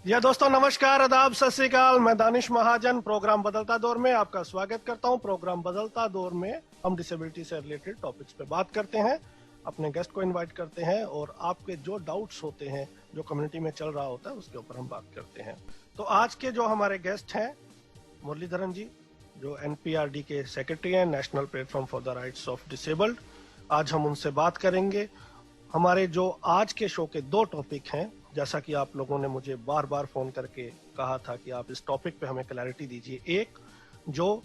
या दोस्तों नमस्कार, आदाब, सत श्री अकाल। मैं दानिश महाजन प्रोग्राम बदलता दौर में आपका स्वागत करता हूं। प्रोग्राम बदलता दौर में हम डिसेबिलिटी से रिलेटेड टॉपिक्स पे बात करते हैं, अपने गेस्ट को इनवाइट करते हैं और आपके जो डाउट्स होते हैं, जो कम्युनिटी में चल रहा होता है, उसके ऊपर हम बात करते हैं। तो आज के जो हमारे गेस्ट हैं, मुरलीधरन जी, जो NPRD के सेक्रेटरी हैं, national platform for the rights of disabled. आज हम उनसे बात करेंगे। हमारे जो आज के शो के दो टॉपिक हैं, जैसा कि आप लोगों ने मुझे बार बार फोन करके कहा था कि आप इस टॉपिक पे हमें क्लैरिटी दीजिए। एक, जो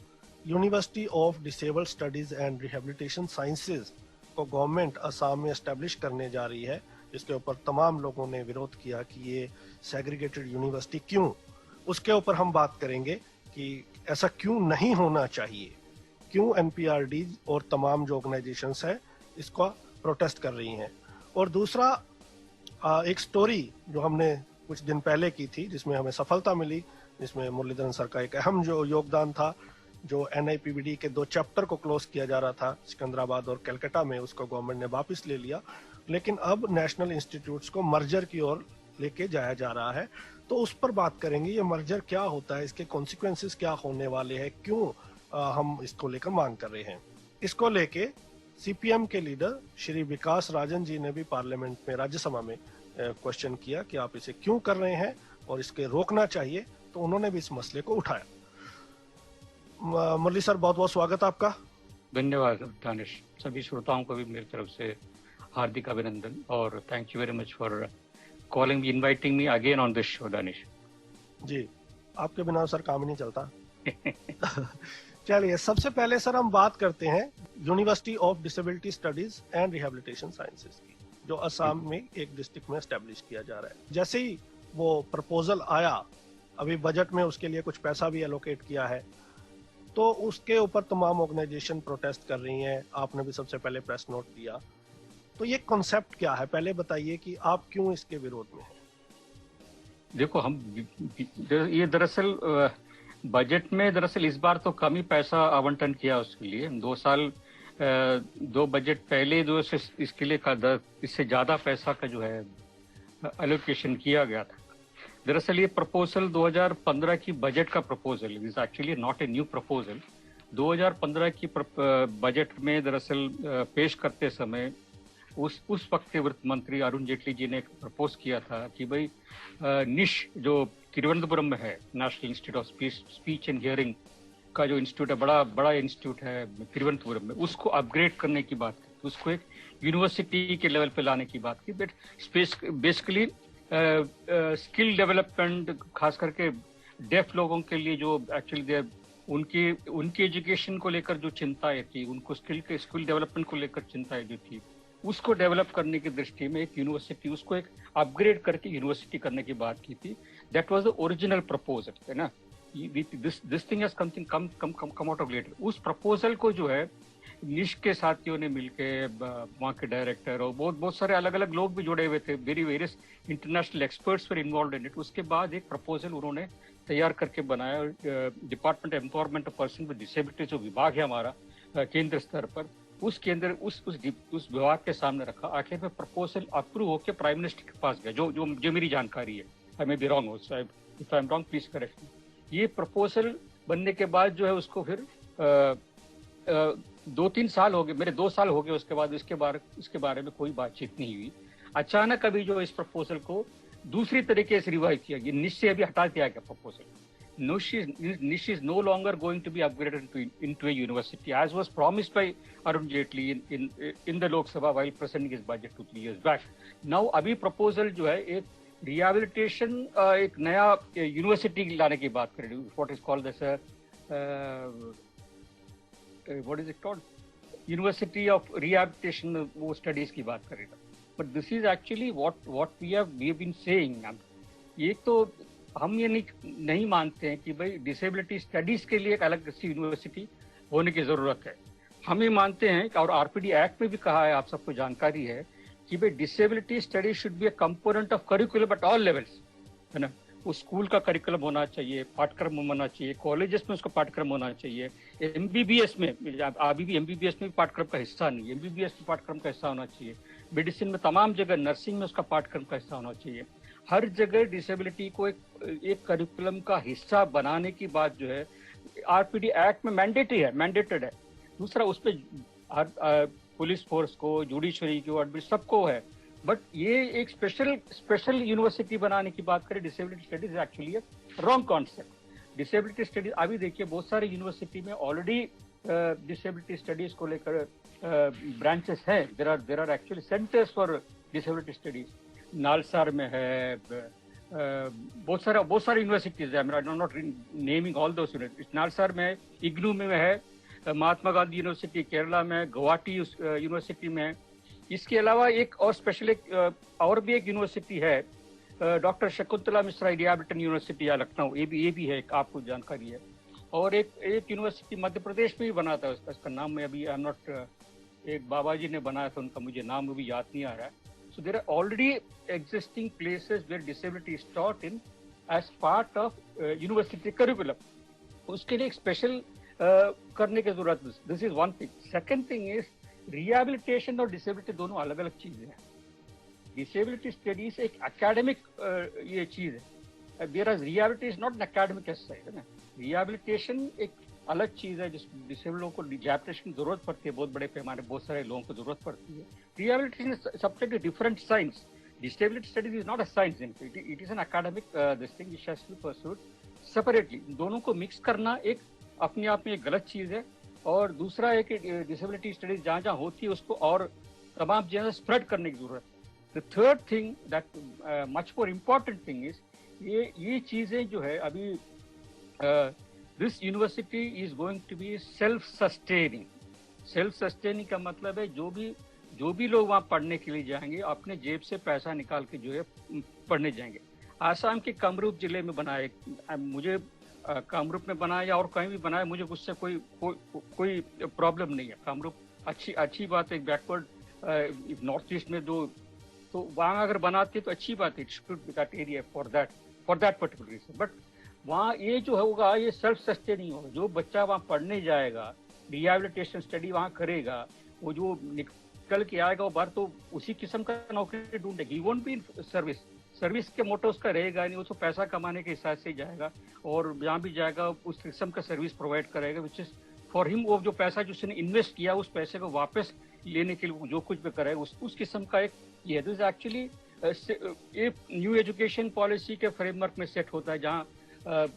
university of disabled studies and rehabilitation sciences को गवर्नमेंट असम में एस्टेब्लिश करने जा रही है, जिसके ऊपर तमाम लोगों ने विरोध किया कि ये सेग्रीगेटेड यूनिवर्सिटी क्यों, उसके ऊपर हम बात करेंगे कि ऐसा क्यों नहीं होना चाहिए, क्यों NPRD और तमाम जो ऑर्गेनाइजेशंस है इसका प्रोटेस्ट कर रही हैं। और दूसरा, एक स्टोरी जो हमने कुछ दिन पहले की थी, जिसमें हमें सफलता मिली, जिसमें मुरलीधरन सर का एक अहम जो योगदान था, जो NIPBD के 2 चैप्टर को क्लोज किया जा रहा था सिकंदराबाद और कलकत्ता में, उसको गवर्नमेंट ने वापस ले लिया। लेकिन अब नेशनल इंस्टीट्यूट्स को मर्जर की ओर लेके जाया जा रहा है। तो उस पर बात करेंगे, ये मर्जर क्या होता है, इसके कॉन्सिक्वेंसेस क्या होने वाले हैं, क्यों हम इसको लेकर मांग कर रहे हैं। इसको लेके CPM के लीडर श्री विकास राजन जी ने भी पार्लियामेंट में, राज्यसभा में क्वेश्चन किया कि आप इसे क्यों कर रहे हैं और इसके रोकना चाहिए, तो उन्होंने भी इस मसले को उठाया। मुरली सर, बहुत बहुत स्वागत आपका। धन्यवाद दानिश। सभी श्रोताओं को भी मेरी तरफ से हार्दिक अभिनंदन और thank you very much for calling me, inviting me again on this show Danish. जी, आपके बिना सर काम ही नहीं चलता। चलिए, सबसे पहले सर हम बात करते हैं university of disability studies and rehabilitation sciences की, जो असम में एक डिस्ट्रिक्ट में एस्टेब्लिश किया जा रहा है। जैसे ही वो प्रपोजल आया, अभी बजट में उसके लिए कुछ पैसा भी एलोकेट किया है, तो उसके ऊपर तमाम ऑर्गेनाइजेशन प्रोटेस्ट कर रही हैं। आपने भी सबसे पहले प्रेस नोट दिया। तो ये कॉन्सेप्ट क्या है, पहले बताइए कि आप क्यों इसके विरोध में हैं। देखो, हम ये दरअसल बजट में दरअसल इस बार तो कम ही पैसा आवंटन किया उसके लिए। 2 साल 2 बजट पहले जो इसके लिए इससे ज्यादा पैसा का जो है एलोकेशन किया गया था। दरअसल ये प्रपोजल 2015 की बजट का proposal is actually not a new proposal. 2015 की बजट में दरअसल पेश करते समय उस वक्त के वित्त मंत्री अरुण जेटली जी ने प्रपोज किया था कि भाई निश जो तिरुवनंतपुरम में है, national institute of speech and hearing का जो इंस्टीट्यूट है, बड़ा इंस्टीट्यूट है तिरुवनंतपुरम में, उसको अपग्रेड करने की बात की, उसको एक यूनिवर्सिटी के लेवल पे लाने की बात की। बट बेसिकली स्किल डेवलपमेंट, खास करके डेफ लोगों के लिए जो एक्चुअली उनकी एजुकेशन को लेकर जो चिंताएं थी, उनको स्किल डेवलपमेंट को लेकर चिंताएं जो थी, उसको डेवलप करने की दृष्टि में एक यूनिवर्सिटी, उसको एक अपग्रेड करके यूनिवर्सिटी करने की बात की थी। That was the original proposal, है ना। This thing has come out of letter. उस प्रपोजल को जो है निश के साथियों ने मिलके, वहाँ के डायरेक्टर और बहुत सारे अलग अलग लोग भी जुड़े हुए थे, various international experts were involve in it. उसके बाद एक प्रपोजल उन्होंने तैयार करके बनाया। Department empowerment of person with disability जो विभाग है हमारा केंद्र स्तर पर, उस विभाग के सामने रखा। आखिर में प्रपोजल अप्रूव होकर प्राइम मिनिस्टर के पास गया, जो मेरी जानकारी है। I may be wrong also, if I am wrong please correct me. ये प्रपोजल बनने के बाद जो है उसको फिर 2-3 साल हो गए, मेरे 2 साल हो गए, उसके बाद इसके बारे में कोई बातचीत नहीं हुई। अचानक अभी जो इस प्रपोजल को दूसरी तरीके से रिवाइव किया, ये निश्चय अभी हटा दिया गया proposal. Nish is no longer going to be upgraded into a university, as was promised by Arun Jaitley in the Lok Sabha while presenting his budget 2-3 years back. Now, अभी proposal जो है एक rehabilitation, एक नया university लाने की बात कर रही है, what is called as a what is it called, University of Rehabilitation, वो studies की बात कर रही है। But this is actually what we have been saying. ये तो हम ये नहीं मानते हैं कि भाई डिसेबिलिटी स्टडीज के लिए एक अलग सी यूनिवर्सिटी होने की जरूरत है। हम ये मानते हैं, और RPD एक्ट में भी कहा है, आप सबको जानकारी है, कि भाई disability studies should be a component of curriculum at all levels, है ना। वो स्कूल का करिकुलम होना चाहिए, पाठ्यक्रम होना चाहिए, कॉलेजेस में उसका पाठ्यक्रम होना चाहिए, MBBS में, अभी भी MBBS में पाठ्यक्रम का हिस्सा नहीं, MBBS में पाठ्यक्रम का हिस्सा होना चाहिए। मेडिसिन में तमाम जगह, नर्सिंग में उसका पाठ्यक्रम का हिस्सा होना चाहिए। हर जगह डिसेबिलिटी को एक करिकुलम का हिस्सा बनाने की बात जो है आरपीडी एक्ट में मैंडेटरी है, मैंडेटेड है। दूसरा उस पर पुलिस फोर्स को, जुडिशरी को, सबको है। बट ये एक स्पेशल यूनिवर्सिटी बनाने की बात करें disability studies, actually wrong concept. Disability studies अभी देखिए बहुत सारे यूनिवर्सिटी में ऑलरेडी डिसेबिलिटी स्टडीज को लेकर ब्रांचेस हैं। There are actually centres for disability studies. NALSAR में है, बहुत सारे यूनिवर्सिटीज है। I am not naming all those universities. NALSAR में, इग्नू में है, महात्मा गांधी यूनिवर्सिटी केरला में, गुवाहाटी यूनिवर्सिटी में। इसके अलावा एक और स्पेशल और भी एक यूनिवर्सिटी है, doctor Shakuntala Mishra rehabilitation university या लखनऊ, ये भी है, एक आपको जानकारी है। और एक यूनिवर्सिटी मध्य प्रदेश में भी बना था, उसका नाम मैं अभी आई एम नॉट, एक बाबा जी ने बनाया था, उनका मुझे नाम अभी याद नहीं आ रहा है। So there are already existing places where disability is taught in as part of university curriculum. उसके लिए एक स्पेशल करने की जरूरत, this is one thing. Second thing is rehabilitation और डिसेबिलिटी दोनों अलग अलग चीजें हैं। डिसेबिलिटी स्टडीज एक एकेडमिक ये चीज है, whereas rehability is not an academic exercise, है ना। रिहैबिलिटेशन एक अलग चीज है, जिस डिसेबल लोगों को रिहैबिलिटेशन की जरूरत पड़ती है, बहुत बड़े पैमाने, बहुत सारे लोगों को जरूरत पड़ती है। Rehabilitation is subject different science. Disability studies is not a science, it is an academic this thing which has to be pursued separately. दोनों को मिक्स करना एक अपने आप में एक गलत चीज है। और दूसरा है कि डिसेबिलिटी स्टडीज जहाँ जहाँ होती है उसको और तमाम जगह स्प्रेड करने की जरूरत है। The third thing that much more important thing is, ये चीजें जो है अभी this university is going to be self sustaining. Self sustaining का मतलब है जो भी लोग वहाँ पढ़ने के लिए जाएंगे अपने जेब से पैसा निकाल के जो है पढ़ने जाएंगे। आसाम के कामरूप जिले में बनाए, मुझे कामरूप में बनाया या और कहीं भी बनाया, मुझे उससे कोई प्रॉब्लम नहीं है। कामरूप अच्छी बात है, बैकवर्ड नॉर्थ ईस्ट में तो वहाँ अगर बनाते तो अच्छी बात है, it should be that area for that particular region. But वहाँ ये जो होगा ये सेल्फ सस्टेनिंग होगा। जो बच्चा वहाँ पढ़ने जाएगा, रिहैबिलिटेशन स्टडी वहाँ करेगा, वो जो निकल के आएगा वो बाहर तो उसी किस्म का नौकरी ढूंढेगा। He won't be in service के मोटो उसका रहेगा नहीं, वो तो पैसा कमाने के हिसाब से जाएगा और जहाँ भी जाएगा उस किस्म का सर्विस प्रोवाइड करेगा विच इज फॉर हिम। वो जो पैसा जो उसने इन्वेस्ट किया उस पैसे को वापस लेने के लिए जो कुछ भी करेगा उस किस्म का एक ये दिस एक्चुअली एक न्यू एजुकेशन पॉलिसी के फ्रेमवर्क में सेट होता है, जहाँ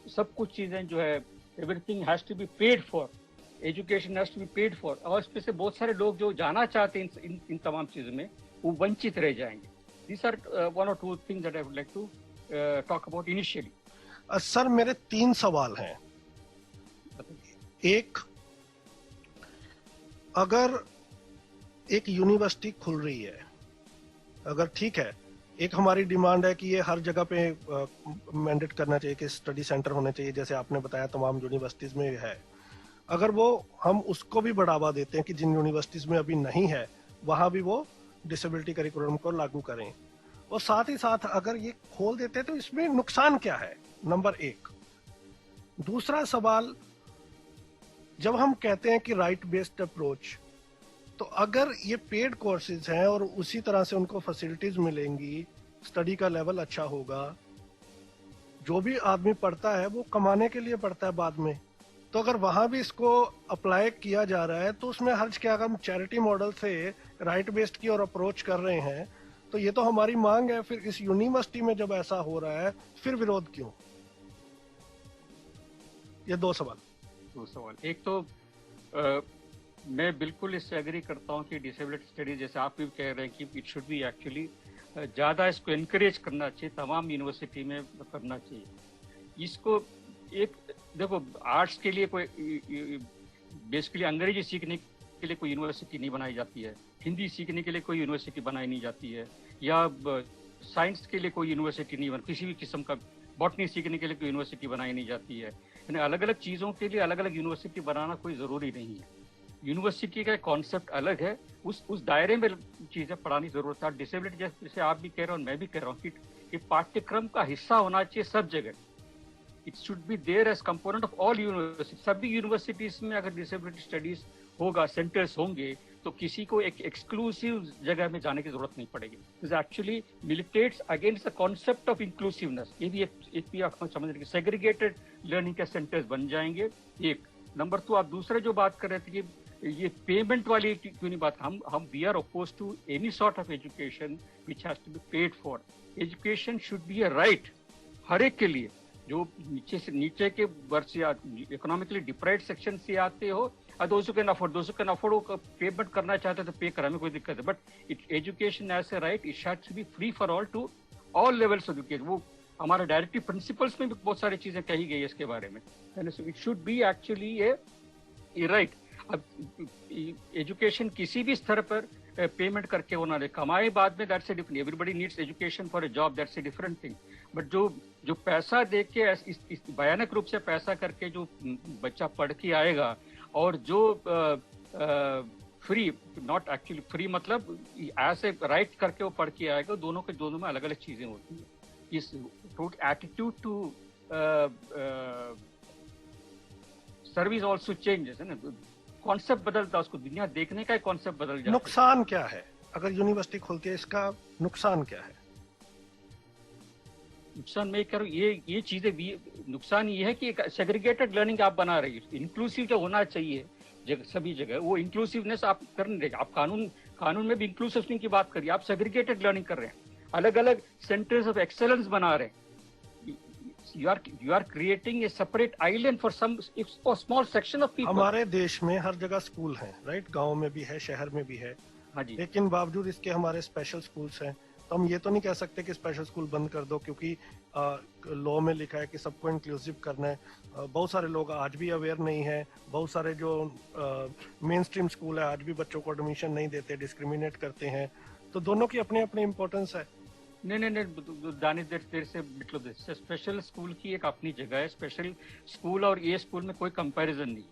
सब कुछ चीजें जो है everything has to be paid for, education has to be paid for. और इसमें से बहुत सारे लोग जो जाना चाहते हैं इन तमाम चीजों में वो वंचित रह जाएंगे। These are one or two things that I would like to talk about initially. Sir मेरे 3 सवाल हैं। एक, अगर एक यूनिवर्सिटी खुल रही है, अगर ठीक है, एक हमारी डिमांड है कि ये हर जगह पे मैंडेट करना चाहिए कि स्टडी सेंटर होने चाहिए, जैसे आपने बताया तमाम यूनिवर्सिटीज में है। अगर वो हम उसको भी बढ़ावा देते हैं कि जिन यूनिवर्सिटीज में अभी नहीं है वहां भी वो डिसेबिलिटी करिकुलम को लागू करें, और साथ ही साथ अगर ये खोल देते हैं तो इसमें नुकसान क्या है, नंबर 1। दूसरा सवाल, जब हम कहते हैं कि राइट बेस्ड अप्रोच, तो अगर ये पेड कोर्सेज हैं और उसी तरह से उनको फैसिलिटीज मिलेंगी, स्टडी का लेवल अच्छा होगा, जो भी आदमी पढ़ता है वो कमाने के लिए पढ़ता है बाद में, तो अगर वहां भी इसको अप्लाई किया जा रहा है तो उसमें हर्ज क्या? अगर हम चैरिटी मॉडल से राइट बेस्ड की और अप्रोच कर रहे हैं तो ये तो हमारी मांग है, फिर इस यूनिवर्सिटी में जब ऐसा हो रहा है फिर विरोध क्यों? ये 2 सवाल। एक तो मैं बिल्कुल इससे एग्री करता हूँ कि डिसेबिलिटी स्टडीज जैसे आप भी कह रहे हैं कि इट शुड बी एक्चुअली ज़्यादा इसको इनकरेज करना चाहिए, तमाम यूनिवर्सिटी में करना चाहिए इसको। एक देखो, आर्ट्स के लिए कोई बेसिकली अंग्रेजी सीखने के लिए कोई यूनिवर्सिटी नहीं बनाई जाती है, हिंदी सीखने के लिए कोई यूनिवर्सिटी बनाई नहीं जाती है, या साइंस के लिए कोई यूनिवर्सिटी नहीं किसी भी किस्म का, बॉटनी सीखने के लिए कोई यूनिवर्सिटी बनाई नहीं जाती है। यानी अलग अलग चीज़ों के लिए अलग अलग यूनिवर्सिटी बनाना कोई ज़रूरी नहीं है। यूनिवर्सिटी का कॉन्सेप्ट अलग है, उस दायरे में चीज़ें पढ़ानी जरूरत है। डिसेबिलिटी जैसे आप भी कह रहे हो और मैं भी कह रहा हूँ कि पाठ्यक्रम का हिस्सा होना चाहिए सब जगह। It should be there as component of all university. सभी यूनिवर्सिटीज में अगर डिसेबिलिटी स्टडीज होगा, सेंटर्स होंगे, तो किसी को एक एक्सक्लूसिव जगह में जाने की जरूरत नहीं पड़ेगी. This actually militates against the concept of inclusiveness. ये भी एक भी आप समझ रहे, सेग्रीगेटेड लर्निंग के सेंटर्स बन जाएंगे. एक नंबर 2, आप दूसरे जो बात कर रहे थे कि ये पेमेंट वाली क्यों नहीं बात, हम we are oppose to any sort of education which has to be paid for. Education should be a right हर एक के लिए. जो नीचे के वर्ग से इकोनॉमिकली डिप्राइव्ड सेक्शन से आते हो, दोस्तों कैन अफोर्ड पेमेंट करना चाहते हैं तो पे करा, में कोई दिक्कत है. But education as a right it has to be free for all to all levels of education. वो हमारे डायरेक्टिव प्रिंसिपल्स में भी बहुत सारी चीजें कही गई है इसके बारे में. It should B actually A right. अब एजुकेशन किसी भी स्तर पर पेमेंट करके होना रहे, कमाए बाद में, that's a different. Everybody needs education for a job, that's a different thing. But जो पैसा दे के इस भयानक रूप से पैसा करके जो बच्चा पढ़ के आएगा, और जो फ्री, नॉट एक्चुअली फ्री मतलब एज ए राइट करके वो पढ़ के आएगा, दोनों में अलग अलग चीजें होती हैं. इस attitude to service also changes है ना. कॉन्सेप्ट बदलता है, उसको दुनिया देखने का कॉन्सेप्ट बदल जाता है. नुकसान क्या है अगर यूनिवर्सिटी खुलती है, इसका नुकसान क्या है? नुकसान मैं करूँ, ये चीजें भी, नुकसान ये है कि एक सेग्रीगेटेड लर्निंग आप बना रही है. इंक्लूसिव जो होना चाहिए सभी जगह, वो इंक्लूसिवनेस आप कर नहीं रहे. आप कानून में भी इंक्लूसिव की बात करिए, आप सेग्रीगेटेड लर्निंग कर रहे हैं. अलग अलग सेंटर्स ऑफ एक्सेलेंस बना रहे हैं. You are creating a separate island for some small section of people. हमारे देश में हर जगह स्कूल हैं, राइट? गांव में भी है, शहर में भी है. हाँ जी. लेकिन बावजूद इसके हमारे स्पेशल स्कूल्स हैं. तो हम ये तो नहीं कह सकते कि स्पेशल स्कूल बंद कर दो, क्योंकि लॉ में लिखा है कि सबको इंक्लूसिव करना है. बहुत सारे लोग आज भी अवेयर नहीं है. बहुत सारे जो मेन स्ट्रीम स्कूल है आज भी बच्चों को एडमिशन नहीं देते, डिस्क्रिमिनेट करते हैं. तो दोनों की अपनी अपनी इम्पोर्टेंस है. नहीं दानिश, देर से मतलब स्पेशल स्कूल की एक अपनी जगह है. स्पेशल स्कूल और ये स्कूल में कोई कंपैरिजन नहीं.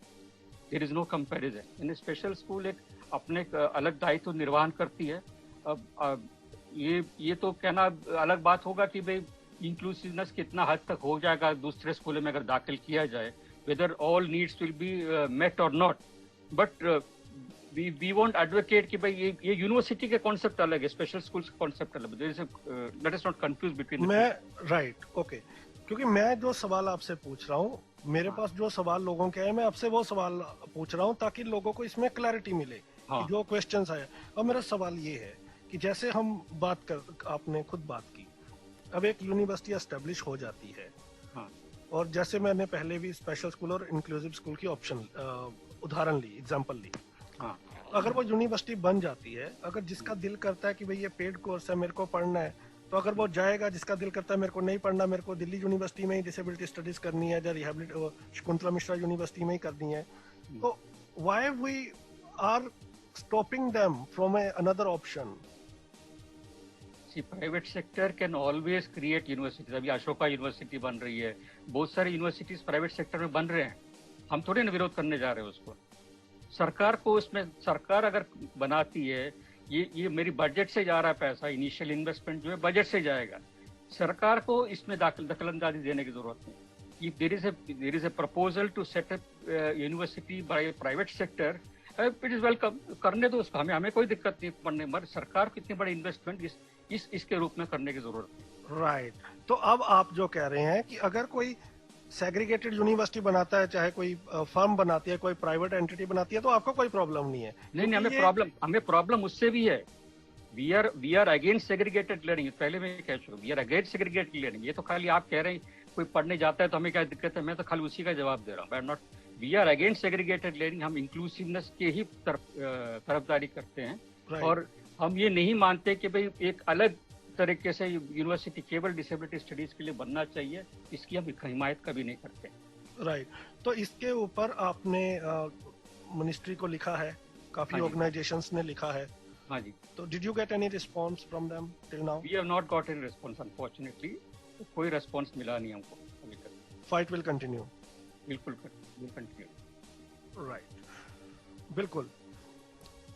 There is no comparison. In special school एक अपने अलग दायित्व निर्वहन करती है. अब ये तो कहना अलग बात होगा कि भाई इंक्लूसिवनेस कितना हद तक हो जाएगा दूसरे स्कूल में अगर दाखिल किया जाए, whether all needs will be met or not. But we won't advocate कि भाई ये यूनिवर्सिटी के कॉन्सेप्ट अलग है, स्पेशल स्कूल्स का कॉन्सेप्ट अलग है. Let us not confuse between. मैं राइट ओके, क्योंकि मैं जो सवाल आपसे पूछ रहा हूँ, मेरे पास जो सवाल लोगों के हैं, मैं आपसे वो सवाल पूछ रहा हूँ ताकि लोगों को इसमें क्लैरिटी मिले. कि जो क्वेश्चंस आए. और मेरा सवाल ये है कि जैसे हम आपने खुद बात की, अब एक यूनिवर्सिटी एस्टेब्लिश हो जाती है. और जैसे मैंने पहले भी स्पेशल स्कूल और इंक्लूसिव स्कूल की ऑप्शन उदाहरण ली, एग्जाम्पल ली. अगर वो यूनिवर्सिटी बन जाती है, अगर जिसका दिल करता है कि भाई ये पेड कोर्स है, मेरे को पढ़ना है, तो अगर वो जाएगा. जिसका दिल करता है मेरे को नहीं पढ़ना, मेरे को दिल्ली यूनिवर्सिटी में ही डिसेबिलिटी स्टडीज करनी है, या शकुंतला मिश्रा यूनिवर्सिटी में ही करनी है, तो why we are stopping them from another option? Private sector can always create universities. अभी अशोका यूनिवर्सिटी बन रही है, बहुत सारी यूनिवर्सिटीज प्राइवेट सेक्टर में बन रहे हैं. हम थोड़े ना विरोध करने जा रहे हैं उसको. सरकार को इसमें, सरकार अगर बनाती है, ये मेरी बजट से जा रहा है पैसा, इनिशियल इन्वेस्टमेंट जो है बजट से जाएगा. सरकार को इसमें दखलंदाजी देने की जरूरत नहीं. There is a proposal to set up university by private sector, it is welcome. करने दो उसको, हमें कोई दिक्कत नहीं पढ़ने. मगर सरकार को इतनी बड़ी इन्वेस्टमेंट इसके रूप में करने की जरूरत नहीं. राइट. तो अब आप जो कह रहे हैं कि अगर कोई सेग्रीगेटेड यूनिवर्सिटी बनाता है, चाहे कोई फर्म बनाती है, कोई प्राइवेट एंटिटी बनाती है, तो आपको कोई प्रॉब्लम नहीं है? नहीं, हमें प्रॉब्लम उससे भी है. We are against segregated learning. पहले मैं कह चुका, we are against segregated learning. ये तो खाली आप कह रहे हैं कोई पढ़ने जाता है तो हमें क्या दिक्कत है, मैं तो खाली उसी का जवाब दे रहा हूँ. Not, we are against segregated learning. हम इंक्लूसिवनेस के ही तरफदारी करते हैं. और हम ये नहीं मानते कि भाई एक अलग तरीके से यूनिवर्सिटी केवल डिसेबिलिटी स्टडीज के लिए बनना चाहिए. इसकी हम हिमायत कभी नहीं करते. राइट. तो इसके ऊपर आपने मिनिस्ट्री को लिखा है, काफी ऑर्गेनाइजेशंस ने लिखा है. हाँ जी. तो did you get any response from them till now? We have not got any response unfortunately. कोई रिस्पांस मिला नहीं हमको अभी तक. Fight will continue. बिल्कुल कंटिन्यू. राइट, बिल्कुल.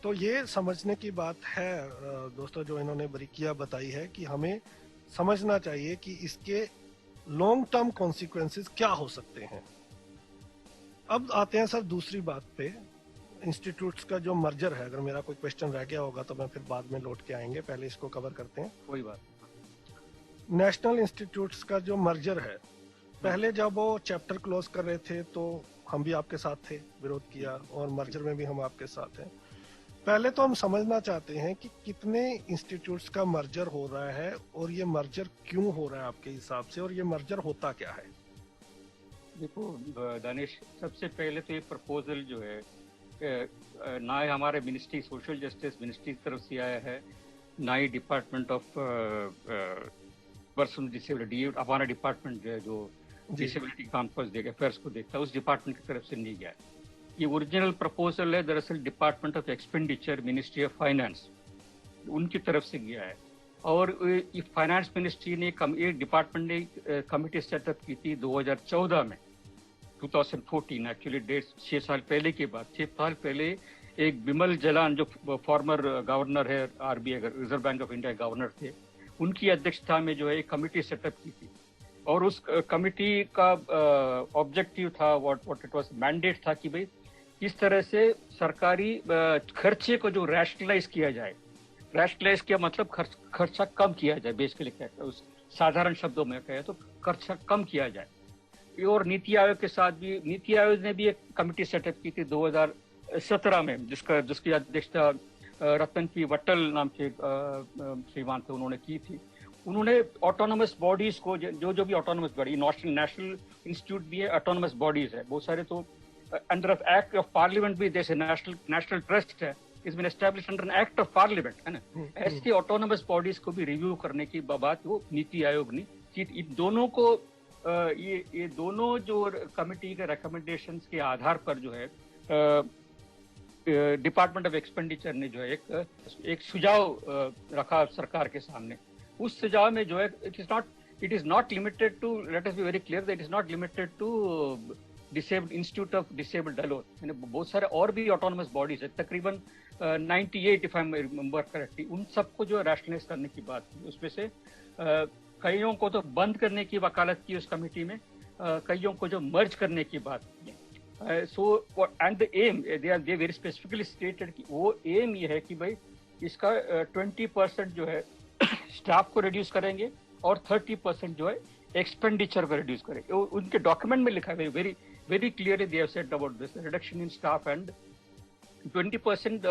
तो ये समझने की बात है दोस्तों, जो इन्होंने बारीकियां बताई है कि हमें समझना चाहिए कि इसके लॉन्ग टर्म कॉन्सिक्वेंसेस क्या हो सकते हैं. अब आते हैं सर दूसरी बात पे. इंस्टीट्यूट्स का जो मर्जर है, अगर मेरा कोई क्वेश्चन रह गया होगा तो मैं फिर बाद में लौट के आएंगे, पहले इसको कवर करते हैं। कोई बात नेशनल इंस्टीट्यूट्स का जो मर्जर है, पहले जब वो चैप्टर क्लोज कर रहे थे तो हम भी आपके साथ थे, विरोध किया, और मर्जर में भी हम आपके साथ हैं। पहले तो हम समझना चाहते हैं कि कितने इंस्टीट्यूट्स का मर्जर हो रहा है और ये मर्जर क्यों हो रहा है आपके हिसाब से, और ये मर्जर होता क्या है? देखो दानिश, सबसे पहले तो ये प्रपोजल जो है ना ही हमारे मिनिस्ट्री सोशल जस्टिस मिनिस्ट्री की तरफ से आया है, ना ही डिपार्टमेंट ऑफ पर्सन डिसेबिलिटी, हमारा डिपार्टमेंट जो है जो डिसेबिलिटी कॉन्फ्रेंस देगा अफेयर्स को देखता है, उस डिपार्टमेंट की तरफ से नहीं गया है। ये ओरिजिनल प्रपोजल है दरअसल department of expenditure ministry of finance, उनकी तरफ से गया है। और ये फाइनेंस मिनिस्ट्री ने एक डिपार्टमेंट ने कमेटी सेटअप की थी 2014 में, 2014 एक्चुअली, 6 साल पहले की बात। 6 साल पहले एक बिमल जलान जो फॉर्मर गवर्नर है RBI, reserve bank of India governor थे, उनकी अध्यक्षता में जो है एक कमेटी सेटअप की थी। और उस कमेटी का ऑब्जेक्टिव था, व्हाट इट वाज, मैंडेट था कि भाई किस तरह से सरकारी खर्चे को जो रैशनलाइज किया जाए। रैशनलाइज किया मतलब खर्चा कम किया जाए, बेसिकली कहते हैं, उस साधारण शब्दों में कहे तो खर्चा कम किया जाए। और नीति आयोग के साथ भी, नीति आयोग ने भी एक कमेटी सेटअप की थी 2017 में, जिसकी अध्यक्षता रतन पी वट्टल नाम के श्रीमान थे, उन्होंने की थी। उन्होंने ऑटोनोमस बॉडीज को, जो भी ऑटोनोमस बॉडी, नेशनल इंस्टीट्यूट भी है, ऑटोनोमस बॉडीज है बहुत सारे, तो अंडर एक्ट ऑफ पार्लियामेंट भी, जैसे नेशनल ट्रस्ट है, is been established under an act of parliament, है ना। ऐसी ऑटोनोमस बॉडीज को भी रिव्यू करने की बात वो नीति आयोग ने की। इन दोनों को ये दोनों जो कमेटी के रिकमेंडेशंस के आधार पर जो है डिपार्टमेंट ऑफ एक्सपेंडिचर ने जो है एक सुझाव रखा सरकार के सामने। उस सुझाव में जो है it is not limited to, let us be very clear, that is not limited to disabled institute of disabled alone, बहुत सारे और भी ऑटोनोमस बॉडीज है, तकरीबन 98 इफ आई रिमेंबर करेक्टली, उन सबको जो रैशनलाइज करने की बात की। उसमें से कईयों को तो बंद करने की वकालत की उस कमेटी में, कईयों को जो मर्ज करने की बात की। So and the M they very specifically stated कि वो एम ये है कि भाई इसका 20% जो है स्टाफ को रिड्यूस करेंगे और 30% जो है एक्सपेंडिचर को रिड्यूस करेंगे। उनके डॉक्यूमेंट में लिखा है very very clearly, they have said about this reduction in staff and 20%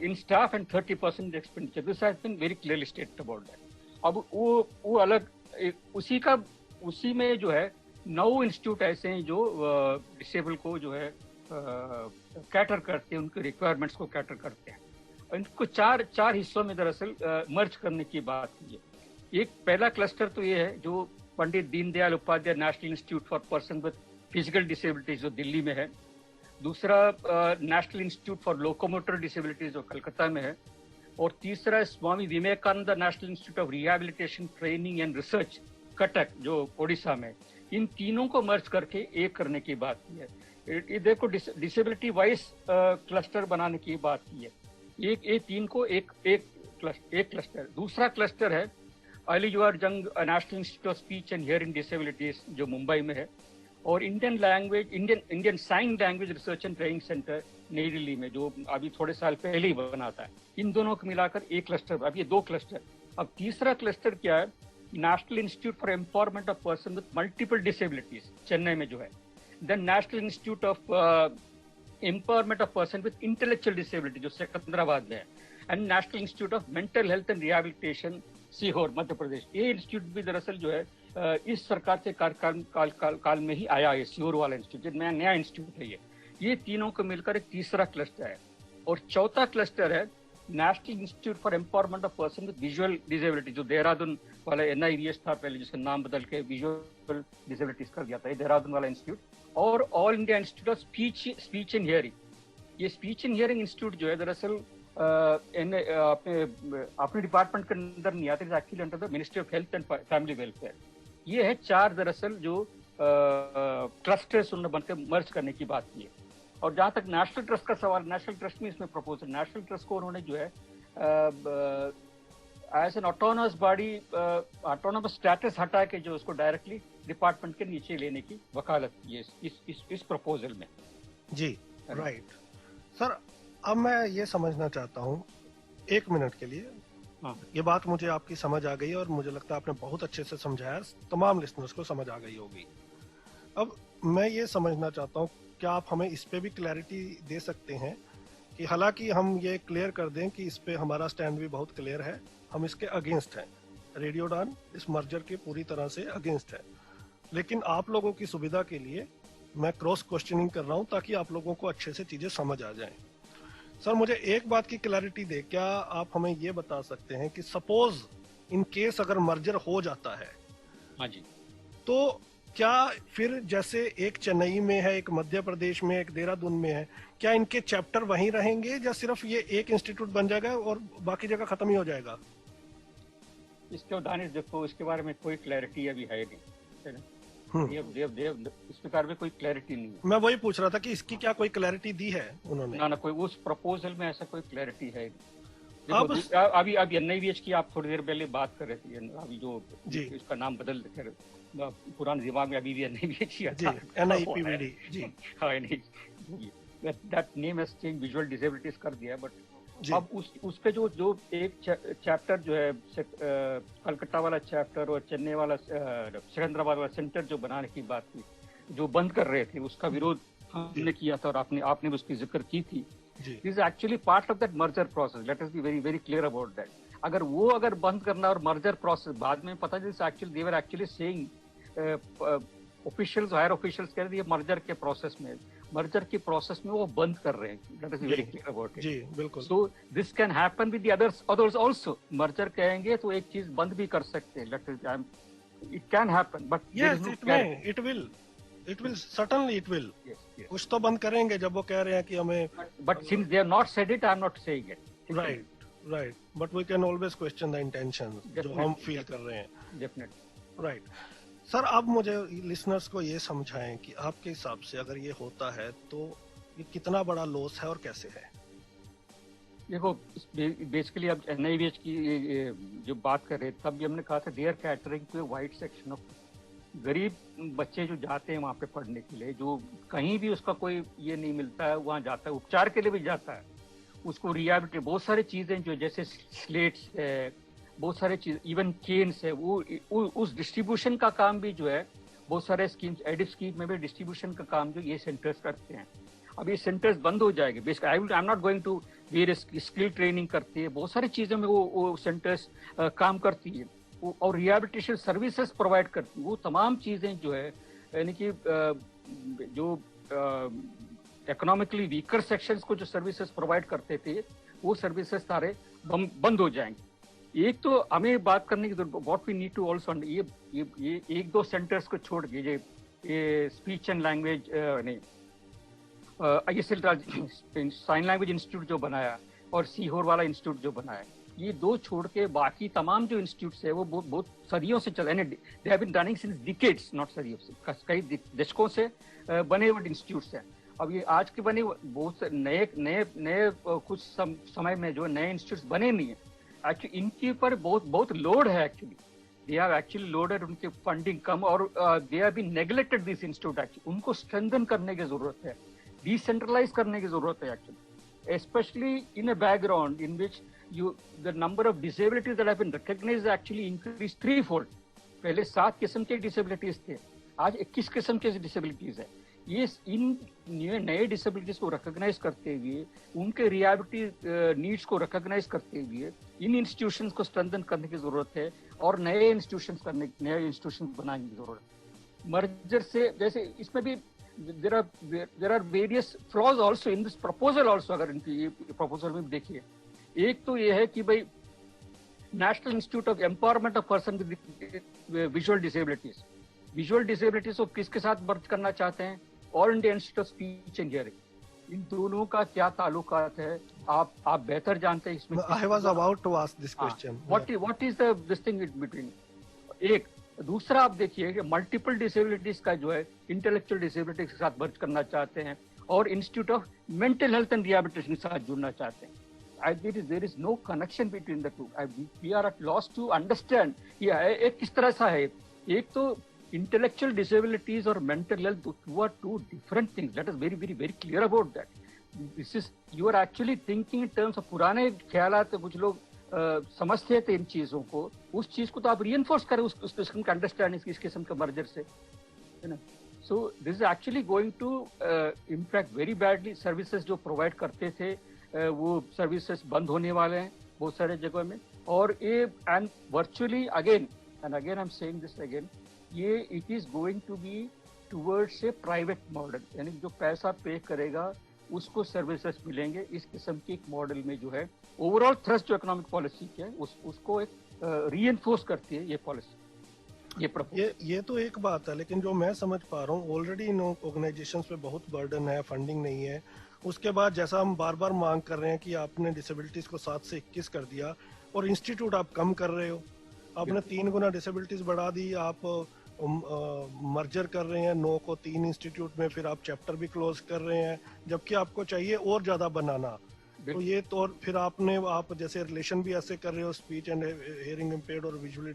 in staff and 30% expenditure. This has been very clearly stated about that. अब वो अलग उसी में जो है 9 इंस्टीट्यूट ऐसे हैं जो डिसेबल को जो है कैटर करते हैं, उनके रिक्वायरमेंट्स को कैटर करते हैं। इनको चार हिस्सों में दरअसल मर्ज करने की बात की है। एक पहला क्लस्टर तो ये है जो Pandit Deendayal Upadhyaya national institute for person with physical disabilities जो दिल्ली में है। दूसरा national institute for locomotor disabilities जो कलकत्ता में है। और तीसरा Swami Vivekananda national institute of rehabilitation training and research Cuttack जो ओडिशा में। इन तीनों को मर्ज करके एक करने की बात की है। देखो डिसेबिलिटी वाइज क्लस्टर बनाने की बात की है। एक तीन को एक क्लस्टर। दूसरा क्लस्टर है अलीजवार Jung national institute of speech and hearing disabilities जो मुंबई में है। और Indian sign language research and training centre New Delhi में जो अभी थोड़े साल पहले ही बना था। इन दोनों को मिलाकर एक क्लस्टर, अब ये 2 क्लस्टर। अब तीसरा क्लस्टर क्या है, national institute for empowerment of person with multiple disabilities Chennai में जो है। Then national institute of empowerment of person with intellectual disability जो सिकंदराबाद में है। And national institute of mental health and rehabilitation Sehore Madhya Pradesh. ये इंस्टीट्यूट भी दरअसल जो है इस सरकार के काल में ही आया है। सीहोर वाला इंस्टीट्यूट नया इंस्टीट्यूट है। ये तीनों को मिलकर एक तीसरा क्लस्टर है। और चौथा क्लस्टर है national institute for empowerment of person with visual disability जो देहरादून वाला NIVS था पहले, जिसका नाम बदल के विजुअल डिसेबिलिटीज कर दिया था, ये देहरादून वाला इंस्टीट्यूट। और all India institute of speech and hearing. ये स्पीच एंड हियरिंग इंस्टीट्यूट जो है दरअसल अपने डिपार्टमेंट के अंदर नहीं आते, actually under the ministry of health and family welfare. ये है 4 दरअसल जो क्लस्टर्स उन्होंने बनकर मर्ज करने की बात की है। और जहां तक नेशनल ट्रस्ट का सवाल, नेशनल ट्रस्ट में इसमें प्रपोजल, नेशनल ट्रस्ट को उन्होंने जो है as an autonomous body autonomous status हटा के जो उसको डायरेक्टली डिपार्टमेंट के नीचे लेने की वकालत की है इस प्रपोजल में। जी, राइट सर, अब मैं ये समझना चाहता हूँ 1 मिनट के लिए। हाँ। ये बात मुझे आपकी समझ आ गई और मुझे लगता है आपने बहुत अच्छे से समझाया, तमाम लिसनर्स को समझ आ गई होगी। अब मैं ये समझना चाहता हूँ, क्या आप हमें इस पे भी क्लैरिटी दे सकते हैं कि हालांकि हम ये क्लियर कर दें कि इस पे हमारा स्टैंड भी बहुत क्लियर है, हम इसके अगेंस्ट हैं, रेडियोडॉन इस मर्जर के पूरी तरह से अगेंस्ट है, लेकिन आप लोगों की सुविधा के लिए मैं क्रॉस क्वेश्चनिंग कर रहा हूँ ताकि आप लोगों को अच्छे से चीजें समझ आ जाएं। सर मुझे एक बात की क्लैरिटी दे, क्या आप हमें ये बता सकते हैं कि सपोज इन केस अगर मर्जर हो जाता है, हाँ जी, तो क्या फिर जैसे एक चेन्नई में है, एक मध्य प्रदेश में, एक देहरादून में है, क्या इनके चैप्टर वहीं रहेंगे या सिर्फ ये एक इंस्टीट्यूट बन जाएगा और बाकी जगह खत्म ही हो जाएगा? इसके दानिश देखो, इसके बारे में कोई क्लैरिटी अभी है नहीं, है ना? इस प्रकार में कोई क्लैरिटी नहीं है। मैं वही पूछ रहा था कि इसकी क्या कोई क्लैरिटी दी है उन्होंने? ना कोई उस प्रपोजल में ऐसा कोई क्लैरिटी है नहीं। अब अभी एनआईवीएच की आप थोड़ी देर पहले बात कर रहे थे, अभी जो इसका नाम बदल कर, पुराने दिमाग में अभी भी एनआईवीएच ही आता है, एनआईपीवीडी जी। हाँ, that name has change, visual disabilities कर दिया है, बट अब उस पे जो एक चैप्टर जो है कलकत्ता वाला चैप्टर और चेन्नई वाला सिकंदराबाद वाला सेंटर जो बनाने की बात की, जो बंद कर रहे थे, उसका विरोध हमने किया था और आपने उसकी जिक्र की थी। This is actually part of that merger process, late us be very very clear about that. अगर बंद करना और मर्जर प्रोसेस बाद में पता चले, actually they were actually saying, officials, higher officials कह रहे हैं मर्जर के प्रोसेस में वो बंद कर रहे हैं। Let us be very clear about it. जी बिल्कुल। So this can happen with the others also. Merger कहेंगे तो एक चीज बंद भी कर सकते हैं, it can happen, but yes it will certainly it will. कुछ तो बंद करेंगे जब वो कह रहे हैं कि हमें, but since they have not said it, I am not saying it. Right but we can always question the intention जो हम फील कर रहे हैं। डेफिनेटली राइट सर, अब मुझे लिसनर्स को ये समझाएं कि आपके हिसाब से अगर ये होता है तो ये कितना बड़ा लॉस है और कैसे है? देखो, बेसिकली अब एनआईवीएच की जो बात कर रहे, तब भी हमने कहा था they are catering to a wide section of गरीब बच्चे जो जाते हैं वहाँ पे पढ़ने के लिए, जो कहीं भी उसका कोई ये नहीं मिलता है, वहाँ जाता है, उपचार के लिए भी जाता है, उसको रिहैबिलिटेशन, बहुत सारी चीजें जो जैसे स्लेट्स है, बहुत सारे चीज, इवन केन्स है, वो उस डिस्ट्रीब्यूशन का काम भी जो है, बहुत सारे स्कीम्स, एडिप स्कीम में भी डिस्ट्रीब्यूशन का काम जो ये सेंटर्स करते हैं। अब ये सेंटर्स बंद हो जाएंगे, basically I am not going to, where skill training करती है, बहुत सारी चीजों में वो सेंटर्स काम करती है, और रिहैबिलिटेशन सर्विसेज प्रोवाइड करती है। वो तमाम चीजें जो है, यानी कि जो इकोनॉमिकली वीकर सेक्शंस को जो सर्विसेज प्रोवाइड करते थे, वो सर्विसेज सारे बंद हो जाएंगे। एक तो हमें बात करने की जरूरत, what we need to also, ये एक दो सेंटर्स को छोड़ के ये स्पीच एंड लैंग्वेज नहीं, ISL साइन लैंग्वेज इंस्टीट्यूट जो बनाया और सीहोर वाला इंस्टीट्यूट जो बनाया, ये दो छोड़ के बाकी तमाम जो इंस्टीट्यूट्स है वो बहुत सदियों से चल रहे हैं। They have been running since decades, not सदियों से, कई दशकों से बने हुए इंस्टीट्यूट्स हैं। अब ये आज के बने बहुत से नए कुछ समय में जो नए इंस्टीट्यूट्स बने नहीं है, एक्चुअली इनके ऊपर बहुत लोड है। Actually they have actually loaded, उनके फंडिंग कम, और they have been neglected this institute. Actually उनको स्ट्रेंथन करने की जरूरत है, डिसेंट्रलाइज करने की जरूरत है actually, specially in a background in which the number of disabilities that have been recognized actually increased threefold. पहले 7 किस्म के डिसेबिलिटीज थे, आज 21 किस्म के डिसेबिलिटीज है। ये इन नए डिसेबिलिटीज को रिकॉग्नाइज करते हुए, उनके रिहैबिलिटी नीड्स को रिकॉग्नाइज करते हुए इन इंस्टीट्यूशंस को स्ट्रेंथन करने की जरूरत है और नए इंस्टीट्यूशंस बनाने की जरूरत है। मर्जर से जैसे इसमें भी there are various flaws also in this proposal also। अगर इनकी प्रपोजल में देखिए, एक तो ये है कि भाई national institute of empowerment of person with visual disabilities को किसके साथ मर्ज करना चाहते हैं? All India institute of speech and hearing. इन दोनों का क्या ताल्लुकात है, आप बेहतर जानते हैं इसमें। I was about to ask this question. What is the this thing between? एक दूसरा आप देखिए कि मल्टीपल डिसेबिलिटीज का जो है इंटेलेक्चुअल डिसेबिलिटीज के साथ मर्ज करना चाहते हैं और institute of mental health and rehabilitation के साथ जुड़ना चाहते हैं। There is no connection between the two. We are at loss to understand. एक किस तरह सा है, एक तो intellectual disabilities और mental health, two are two different things. Let us very clear about that. This is you are actually thinking in terms of पुराने ख्यालात कुछ लोग समझते थे इन चीजों को, उस चीज को तो आप रीइंफोर्स करें उस किस्म का अंडरस्टैंडिंग, इस किस्म के मर्जर से, है ना। So this is actually going to impact very badly. Services जो प्रोवाइड करते थे वो सर्विसेज बंद होने वाले हैं बहुत सारे जगहों में, और ये and virtually again I am saying this again, ये it is going to be towards a private model, यानी जो पैसा पे करेगा उसको सर्विसेज मिलेंगे, इस किस्म की एक मॉडल में जो है ओवरऑल थ्रस्ट जो इकोनॉमिक पॉलिसी की है उसको एक रीइंफोर्स करती है ये पॉलिसी, ये तो एक बात है, लेकिन जो मैं समझ पा रहा हूँ ऑलरेडी इन ऑर्गेनाइजेशंस पे बहुत बर्डन है, फंडिंग नहीं है। उसके बाद जैसा हम बार बार मांग कर रहे हैं कि आपने डिसेबिलिटीज को 7 से 21 कर दिया और इंस्टीट्यूट आप कम कर रहे हो, आपने 3 गुना डिसेबिलिटीज बढ़ा दी, आप मर्जर कर रहे हैं 9 को 3 इंस्टीट्यूट में, फिर आप चैप्टर भी क्लोज कर रहे हैं, जबकि आपको चाहिए और ज्यादा बनाना। तो ये तो, और फिर आप जैसे रिलेशन भी ऐसे कर रहे हो स्पीच एंड हियरिंग इम्पेयर्ड और विजुअल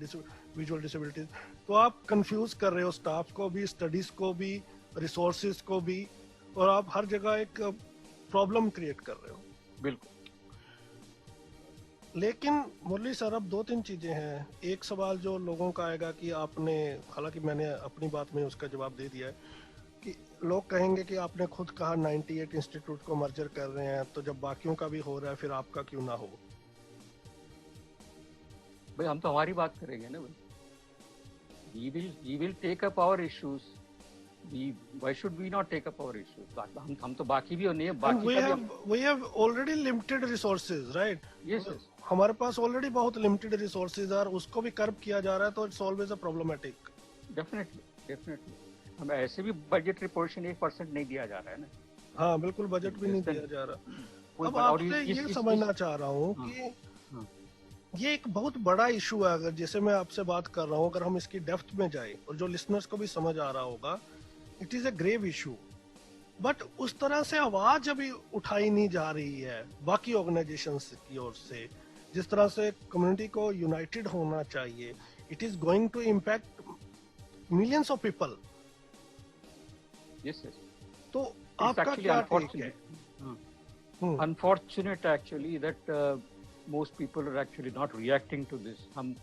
डिसेबिलिटीज, तो आप कंफ्यूज कर रहे हो स्टाफ को भी, स्टडीज को भी, रिसोर्सेज को भी, और आप हर जगह एक प्रॉब्लम क्रिएट कर रहे हो। बिल्कुल। लेकिन मुरली सर, अब 2-3 चीजें हैं। एक सवाल जो लोगों का आएगा कि आपने, हालांकि मैंने अपनी बात में उसका जवाब दे दिया है, कि लोग कहेंगे कि आपने खुद कहा 98 इंस्टीट्यूट को मर्जर कर रहे हैं, तो जब बाकियों का भी हो रहा है फिर आपका क्यों ना हो? भाई हम तो हमारी बात करेंगे ना भाई, we will take up our issues, why should we not take up our issues? हम तो बाकी भी नहीं है, बाकी we have already limited resources, right? yes, हमारे पास ऑलरेडी बहुत लिमिटेड रिसोर्सेज है और उसको भी कर्ब किया जा रहा है, तो it's always a problematic. Definitely हमें ऐसे भी बजट पोर्शन 1% नहीं दिया जा रहा है ना। हाँ बिल्कुल, बजट भी नहीं दिया जा रहा। अब आपसे ये समझना चाह रहा हूँ कि ये एक बहुत बड़ा इशू है, अगर जैसे मैं आपसे बात कर रहा हूँ, अगर हम इसकी डेप्थ में जाए और जो लिसनर्स को भी समझ आ रहा होगा, it is a grave issue, but उस तरह से आवाज अभी उठाई नहीं जा रही है बाकी ऑर्गेनाइजेशंस की ओर से, जिस तरह से कम्युनिटी को यूनाइटेड होना चाहिए। It is going to impact millions of people. तो आपका क्या टेक है? Unfortunate actually that most people are actually not reacting to this. हम